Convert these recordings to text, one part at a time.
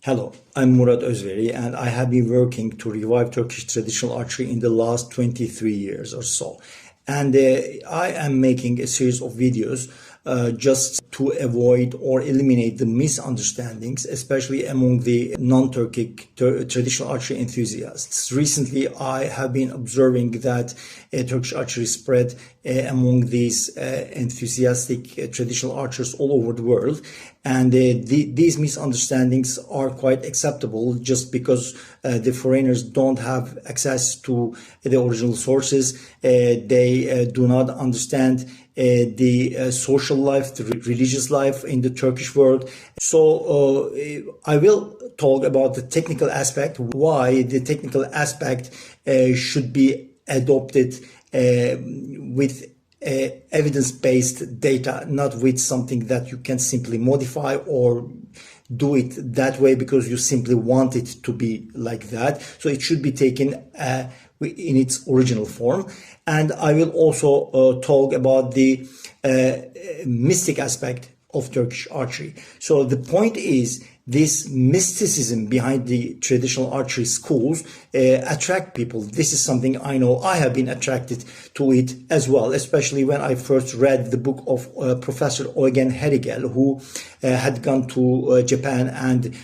Hello, I'm Murat Özveri and I have been working to revive Turkish traditional archery in the last 23 years or so. And I am making a series of videos just to avoid or eliminate the misunderstandings, especially among the non-Turkic traditional archery enthusiasts. Recently, I have been observing that Turkish archery spread among these enthusiastic traditional archers all over the world. And these misunderstandings are quite acceptable just because the foreigners don't have access to the original sources. They do not understand the social life, the religious life in the Turkish world. So I will talk about the technical aspect, why the technical aspect should be adopted with evidence-based data, not with something that you can simply modify or do it that way because you simply want it to be like that. So it should be taken in its original form. And I will also talk about the mystic aspect of Turkish archery. So the point is, this mysticism behind the traditional archery schools attract people. This is something I know I have been attracted to it as well, especially when I first read the book of Professor Eugen Herigel, who had gone to Japan and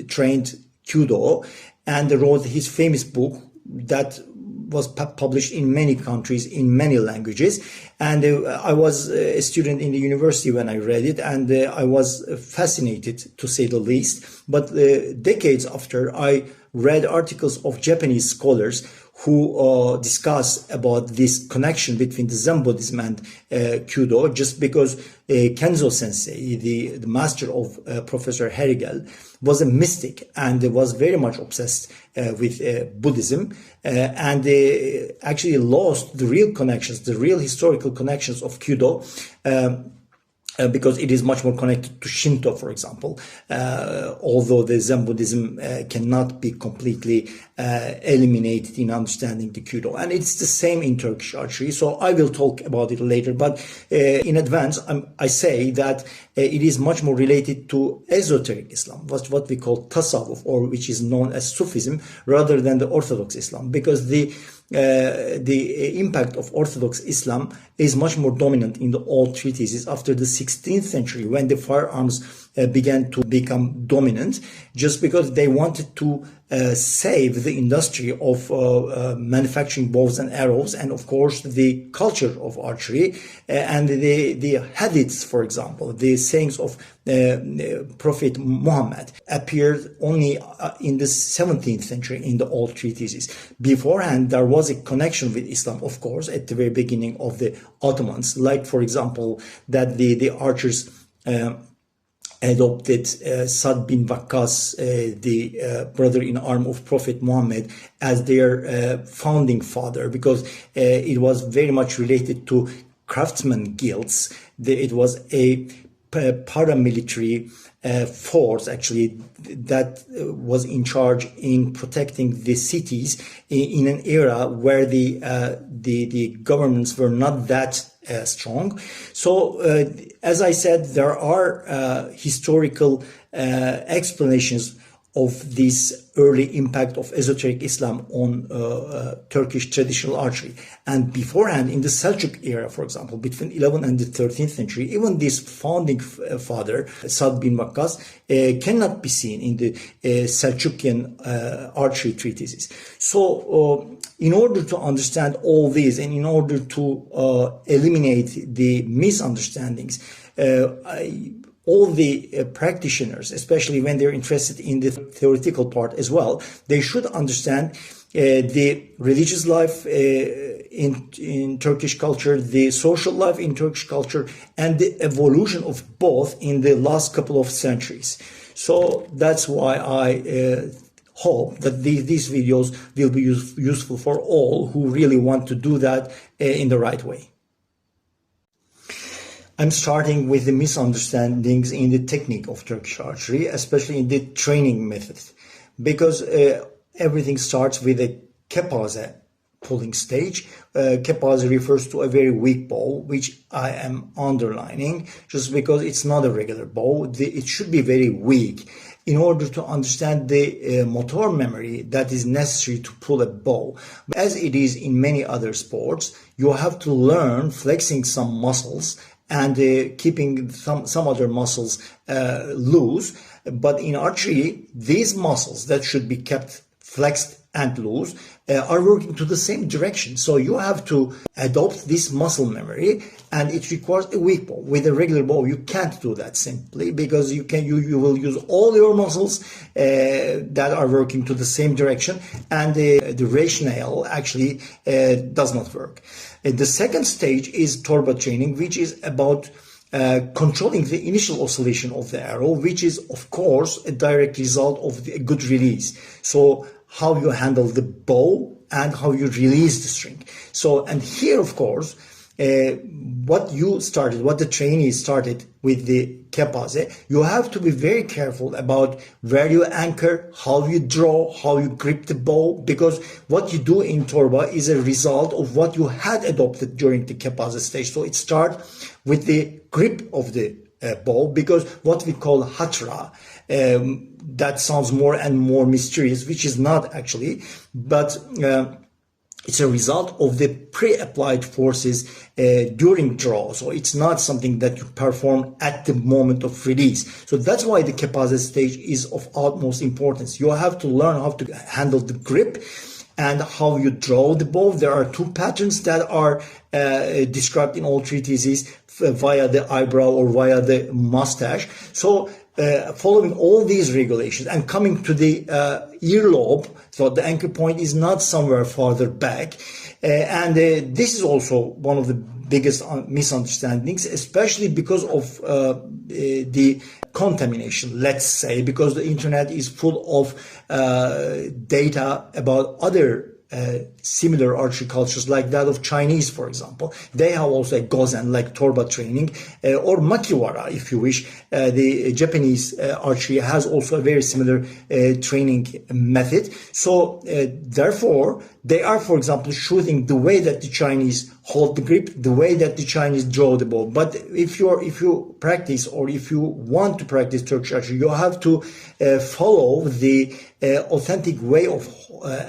trained Kyudo and wrote his famous book that was published in many countries in many languages. And I was a student in the university when I read it, and I was fascinated, to say the least. But decades after, I read articles of Japanese scholars who discuss about this connection between the Zen Buddhism and Kyudo, just because Kenzo Sensei, the master of Professor Herigel, was a mystic and was very much obsessed with Buddhism, and actually lost the real connections, the real historical connections of Kyudo, because it is much more connected to Shinto, for example, although the Zen Buddhism cannot be completely eliminated in understanding the Kyudo. And it's the same in Turkish archery, so I will talk about it later. But in advance, I say that it is much more related to esoteric Islam, what we call tasawwuf, or which is known as Sufism, rather than the Orthodox Islam, because the impact of Orthodox Islam is much more dominant in the old treatises after the 16th century, when the firearms began to become dominant, just because they wanted to save the industry of manufacturing bows and arrows, and of course the culture of archery and the hadiths, for example, the sayings of Prophet Muhammad appeared only in the 17th century in the old treatises. Beforehand, there was a connection with Islam, of course, at the very beginning of the Ottomans, like, for example, that the archers adopted Sa'd bin Waqqas, the brother-in-arm of Prophet Muhammad, as their founding father, because it was very much related to craftsman guilds. It was a paramilitary force, actually, that was in charge in protecting the cities in an era where the governments were not that strong. So, as I said, there are historical explanations of this early impact of esoteric Islam on Turkish traditional archery. And beforehand, in the Seljuk era, for example, between 11th and the 13th century, even this founding father, Sa'd bin Waqqas, cannot be seen in the Seljukian archery treatises. So, in order to understand all these and in order to eliminate the misunderstandings, all the practitioners, especially when they're interested in the theoretical part as well, they should understand the religious life in Turkish culture, the social life in Turkish culture, and the evolution of both in the last couple of centuries. So that's why I hope that these videos will be useful for all who really want to do that in the right way. I'm starting with the misunderstandings in the technique of Turkish archery, especially in the training method, because everything starts with a kepaze pulling stage. Kepaze refers to a very weak bow, which I am underlining just because it's not a regular bow. It should be very weak. in order to understand the motor memory that is necessary to pull a bow. As it is in many other sports, you have to learn flexing some muscles and keeping some other muscles loose. But in archery, these muscles that should be kept flexed and loose are working to the same direction. So you have to adopt this muscle memory, and it requires a weak bow. With a regular bow, you can't do that simply, because you will use all your muscles that are working to the same direction, and the rationale actually does not work. The second stage is torba training, which is about controlling the initial oscillation of the arrow, which is of course a direct result of a good release. So how you handle the bow and how you release the string. So, and here of course, what the trainee started with the kepaze, you have to be very careful about where you anchor, how you draw, how you grip the bow, because what you do in torba is a result of what you had adopted during the kepaze stage. So it starts with the grip of the bow, because what we call hatra, that sounds more and more mysterious, which is not actually, but it's a result of the pre-applied forces during draw. So it's not something that you perform at the moment of release. So that's why the kepaze stage is of utmost importance. You have to learn how to handle the grip and how you draw the bow. There are two patterns that are described in all treatises, via the eyebrow or via the mustache. So following all these regulations and coming to the earlobe, so the anchor point is not somewhere farther back, and this is also one of the biggest misunderstandings, especially because of the contamination, let's say, because the internet is full of data about other similar archery cultures, like that of Chinese, for example. They have also a gozen, like torba training, or makiwara, if you wish. The Japanese archery has also a very similar training method. So therefore, they are, for example, shooting the way that the Chinese hold the grip, the way that the Chinese draw the bow. But if you practice, or if you want to practice Turkish archery, you have to follow the authentic way of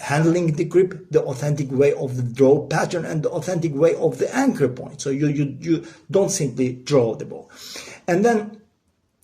handling the grip, the authentic way of the draw pattern, and the authentic way of the anchor point. So you don't simply draw the bow. And then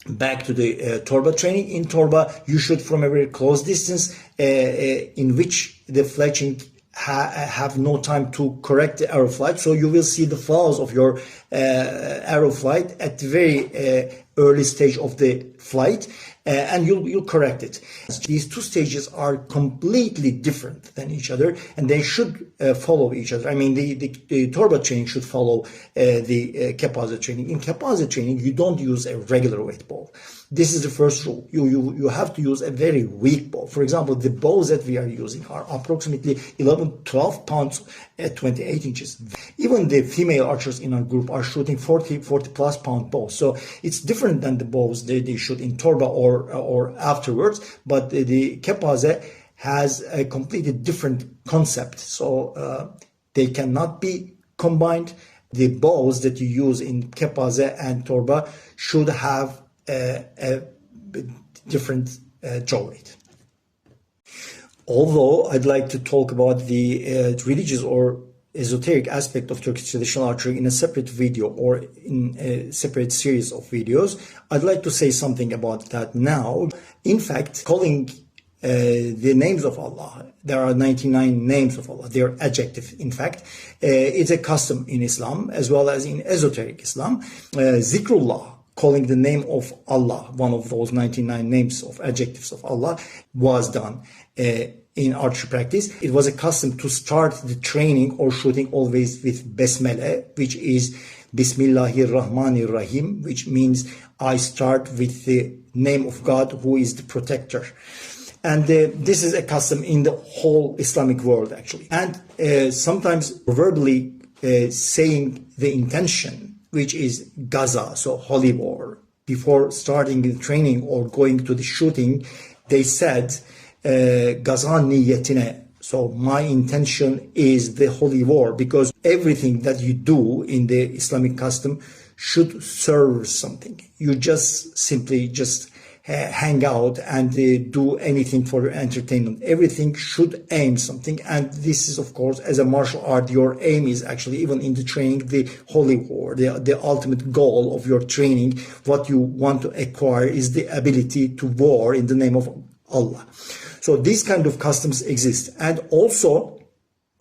back to the torba training. In torba, you shoot from a very close distance, in which the fletching have no time to correct the arrow flight. So you will see the flaws of your arrow flight at the very early stage of the flight, and you'll correct it. These two stages are completely different than each other, and they should follow each other. I mean, the torba training should follow the kepaze training. In kepaze training, you don't use a regular weight bow. This is the first rule. You have to use a very weak bow. For example, the bows that we are using are approximately 11-12 pounds at 28 inches. Even the female archers in our group are shooting 40 plus pound bows. So it's different than the bows they shoot in torba or afterwards. But the kepaze has a completely different concept. So they cannot be combined. The bows that you use in kepaze and torba should have a different draw rate. Although I'd like to talk about the religious or esoteric aspect of Turkish traditional archery in a separate video or in a separate series of videos, I'd like to say something about that now. In fact, calling the names of Allah, there are 99 names of Allah, they are adjective. In fact, it's a custom in Islam as well as in esoteric Islam. Zikrullah, calling the name of Allah, one of those 99 names of adjectives of Allah, was done in archery practice. It was a custom to start the training or shooting always with Besmele, which is Bismillahir Rahmanir Rahim, which means I start with the name of God, who is the protector. And this is a custom in the whole Islamic world, actually. And sometimes verbally saying the intention, which is Gaza, so holy war. Before starting the training or going to the shooting, they said, Gaza niyetine. So my intention is the holy war, because everything that you do in the Islamic custom should serve something. You just simply hang out and do anything for your entertainment. Everything should aim something, and this is, of course, as a martial art, your aim is actually, even in the training, the holy war, the ultimate goal of your training. What you want to acquire is the ability to war in the name of Allah. So these kind of customs exist. And also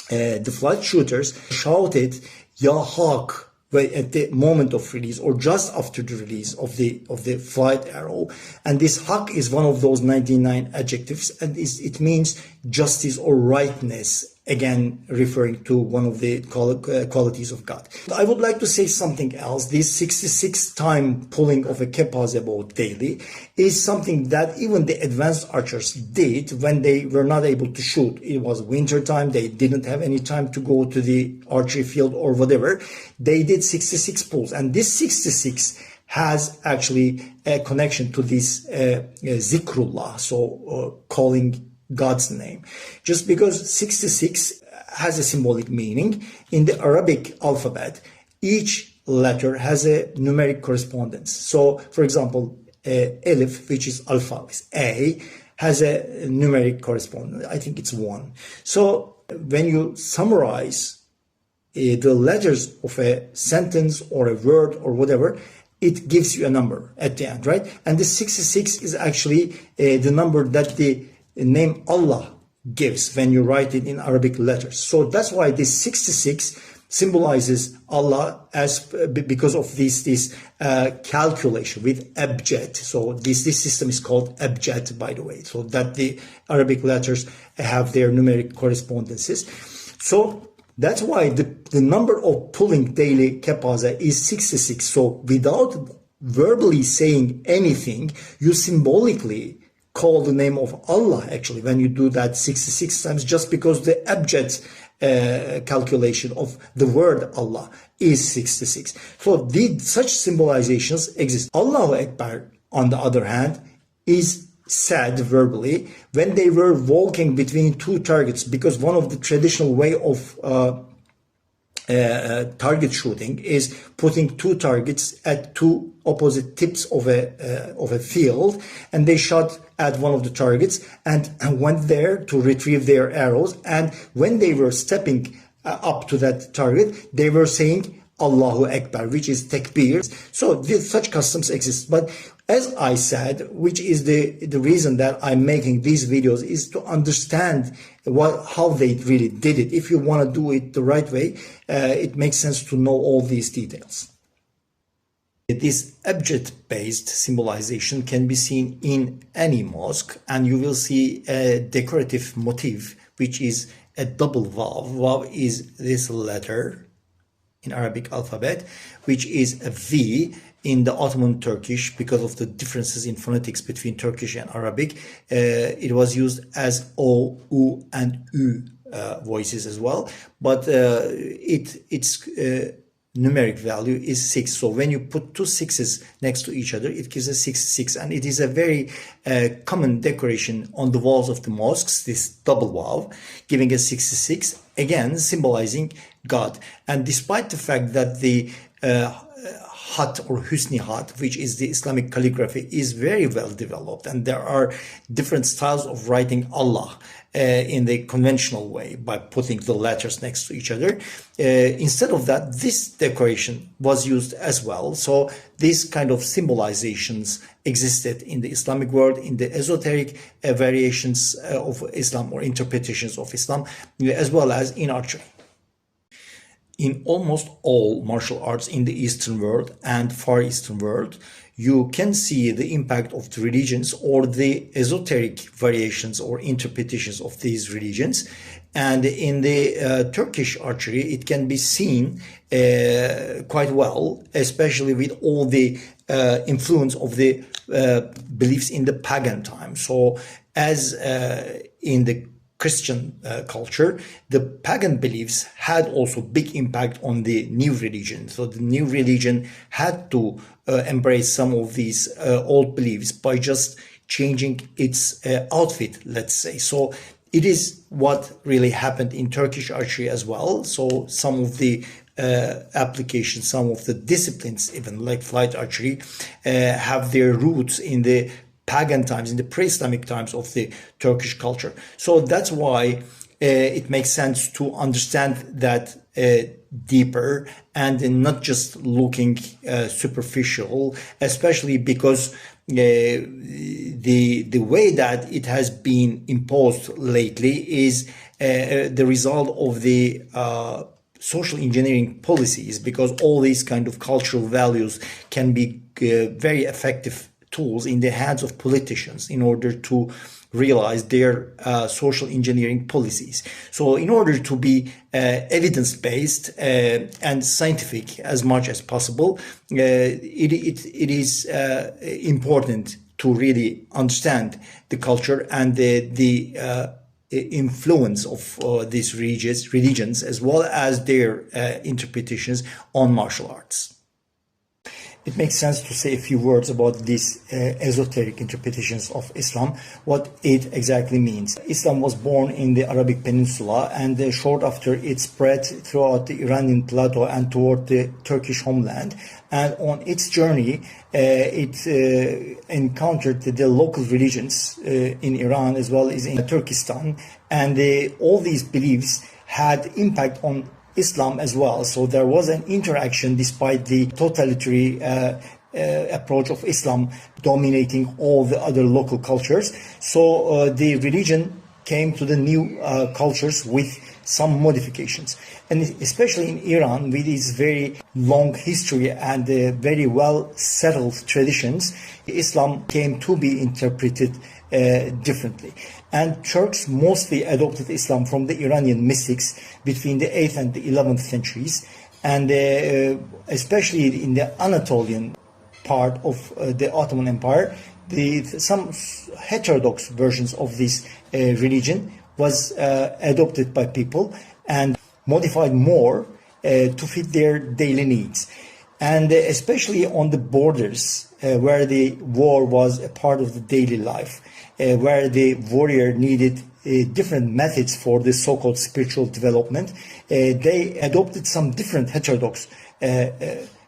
the flight shooters shouted Ya Haq at the moment of release or just after the release of the flight arrow. And this Haq is one of those 99 adjectives, and it means justice or rightness, again referring to one of the qualities of God. I would like to say something else. This 66 time pulling of a kepaze bow daily is something that even the advanced archers did when they were not able to shoot. It was winter time, they didn't have any time to go to the archery field or whatever. They did 66 pulls, and this 66 has actually a connection to this zikrullah, so calling God's name. Just because 66 has a symbolic meaning, in the Arabic alphabet, each letter has a numeric correspondence. So, for example, Alif, which is alpha, A, has a numeric correspondence. I think it's 1. So, when you summarize the letters of a sentence or a word or whatever, it gives you a number at the end, right? And the 66 is actually the number that the name Allah gives when you write it in Arabic letters. So that's why this 66 symbolizes Allah as because of this calculation with abjad. So this system is called abjad, by the way, so that the Arabic letters have their numeric correspondences. So that's why the number of pulling daily kepaze is 66. So without verbally saying anything, you symbolically call the name of Allah actually when you do that 66 times, just because the abjad calculation of the word Allah is 66. So such symbolizations exist. Allahu Akbar, on the other hand, is said verbally when they were walking between two targets, because one of the traditional way of target shooting is putting two targets at two opposite tips of a field, and they shot at one of the targets and went there to retrieve their arrows. And when they were stepping up to that target, they were saying Allahu Akbar, which is takbir. So such customs exist. But as I said, which is the reason that I'm making these videos, is to understand how they really did it. If you want to do it the right way, it makes sense to know all these details. This abjad-based symbolization can be seen in any mosque, and you will see a decorative motif, which is a double vav. Vav is this letter in Arabic alphabet, which is a V in the Ottoman Turkish. Because of the differences in phonetics between Turkish and Arabic, it was used as O, U, and U voices as well. But its numeric value is 6. So when you put two sixes next to each other, it gives a 66. And it is a very common decoration on the walls of the mosques, this double vav, giving a 66, again symbolizing God. And despite the fact that the Hat or Husni Hat, which is the Islamic calligraphy, is very well developed, and there are different styles of writing Allah in the conventional way by putting the letters next to each other. Instead of that, this decoration was used as well. So these kind of symbolizations existed in the Islamic world, in the esoteric variations of Islam or interpretations of Islam, as well as in archery. In almost all martial arts in the Eastern world and Far Eastern world, you can see the impact of the religions or the esoteric variations or interpretations of these religions. And in the Turkish archery, it can be seen quite well, especially with all the influence of the beliefs in the pagan time. So as in the Christian culture, the pagan beliefs had also big impact on the new religion. So the new religion had to embrace some of these old beliefs by just changing its outfit, let's say. So it is what really happened in Turkish archery as well. So some of the applications, some of the disciplines, even like flight archery, have their roots in the pagan times, in the pre-Islamic times of the Turkish culture. So that's why it makes sense to understand that deeper and not just looking superficial, especially because the way that it has been imposed lately is the result of the social engineering policies, because all these kind of cultural values can be very effective tools in the hands of politicians in order to realize their social engineering policies. So in order to be evidence-based and scientific as much as possible, it is important to really understand the culture and the influence of these religions as well as their interpretations on martial arts. It makes sense to say a few words about these esoteric interpretations of Islam, what it exactly means. Islam was born in the Arabic Peninsula, and short after it spread throughout the Iranian plateau and toward the Turkish homeland. And on its journey, it encountered the local religions in Iran as well as in Turkestan, and all these beliefs had impact on Islam as well. So there was an interaction despite the totalitarian approach of Islam dominating all the other local cultures. So the religion came to the new cultures with some modifications. And especially in Iran, with its very long history and very well settled traditions, Islam came to be interpreted differently. And Turks mostly adopted Islam from the Iranian mystics between the 8th and the 11th centuries, and especially in the Anatolian part of the Ottoman Empire, some heterodox versions of this religion was adopted by people and modified more to fit their daily needs. And especially on the borders where the war was a part of the daily life, where the warrior needed different methods for the so-called spiritual development, they adopted some different heterodox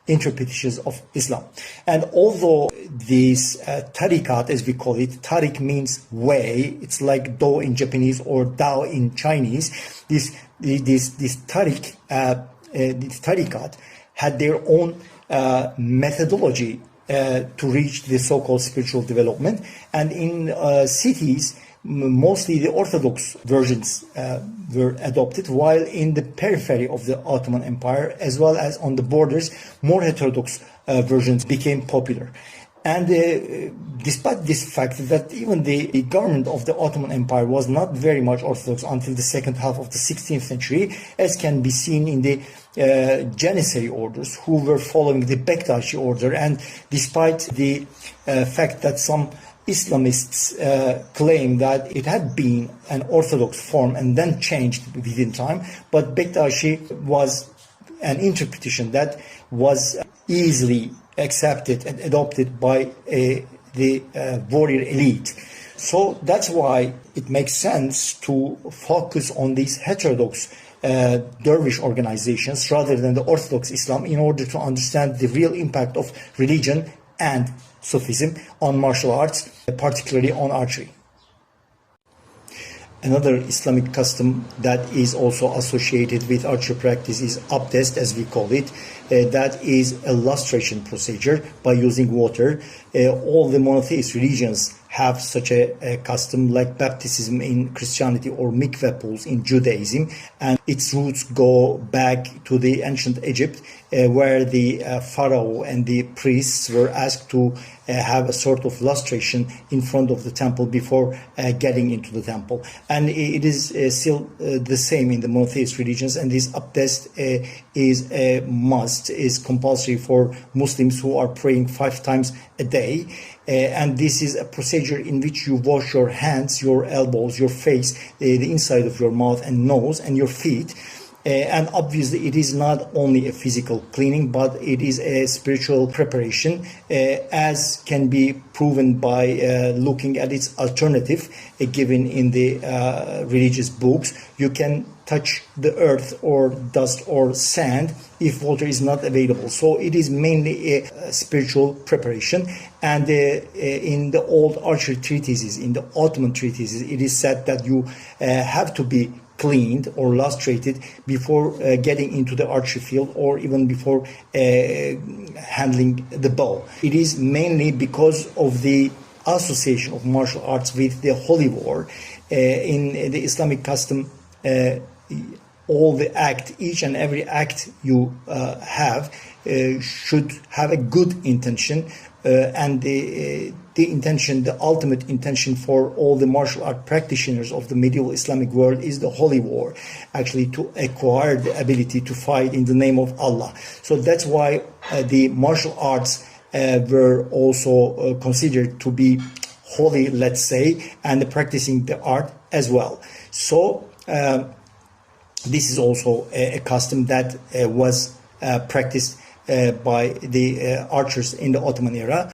interpretations of Islam. And although these tariqat, as we call it, tariq means way, it's like do in Japanese or dao in Chinese, this tariqat had their own methodology to reach the so-called spiritual development. And in cities, mostly the Orthodox versions were adopted, while in the periphery of the Ottoman Empire, as well as on the borders, more heterodox versions became popular. And despite this fact that even the government of the Ottoman Empire was not very much Orthodox until the second half of the 16th century, as can be seen in the Janissary orders who were following the Bektashi order, and despite the fact that some Islamists claim that it had been an Orthodox form and then changed within time, but Bektashi was an interpretation that was easily accepted and adopted by the warrior elite. So that's why it makes sense to focus on these heterodox dervish organizations rather than the Orthodox Islam in order to understand the real impact of religion and Sufism on martial arts, particularly on archery. Another Islamic custom that is also associated with archery practice is abdest, as we call it. That is a lustration procedure by using water. All the monotheist religions have such a custom, like baptism in Christianity or mikveh pools in Judaism, and its roots go back to the ancient Egypt, where the pharaoh and the priests were asked to have a sort of lustration in front of the temple before getting into the temple. And it is still the same in the monotheist religions, and this abdest is a must, is compulsory for Muslims who are praying 5 times a day. And this is a procedure in which you wash your hands, your elbows, your face, the inside of your mouth and nose, and your feet. And obviously it is not only a physical cleaning, but it is a spiritual preparation, as can be proven by looking at its alternative given in the religious books. You can touch the earth or dust or sand if water is not available. So it is mainly a spiritual preparation. And in the old archery treatises, in the Ottoman treatises, it is said that you have to be cleaned or lustrated before getting into the archery field, or even before handling the bow. It is mainly because of the association of martial arts with the holy war. In the Islamic custom, all the act, each and every act you have should have a good intention, and the intention, the ultimate intention for all the martial art practitioners of the medieval Islamic world is the holy war, actually to acquire the ability to fight in the name of Allah. So that's why the martial arts were also considered to be holy, let's say, and practicing the art as well. So this is also a custom that was practiced by the archers in the Ottoman era.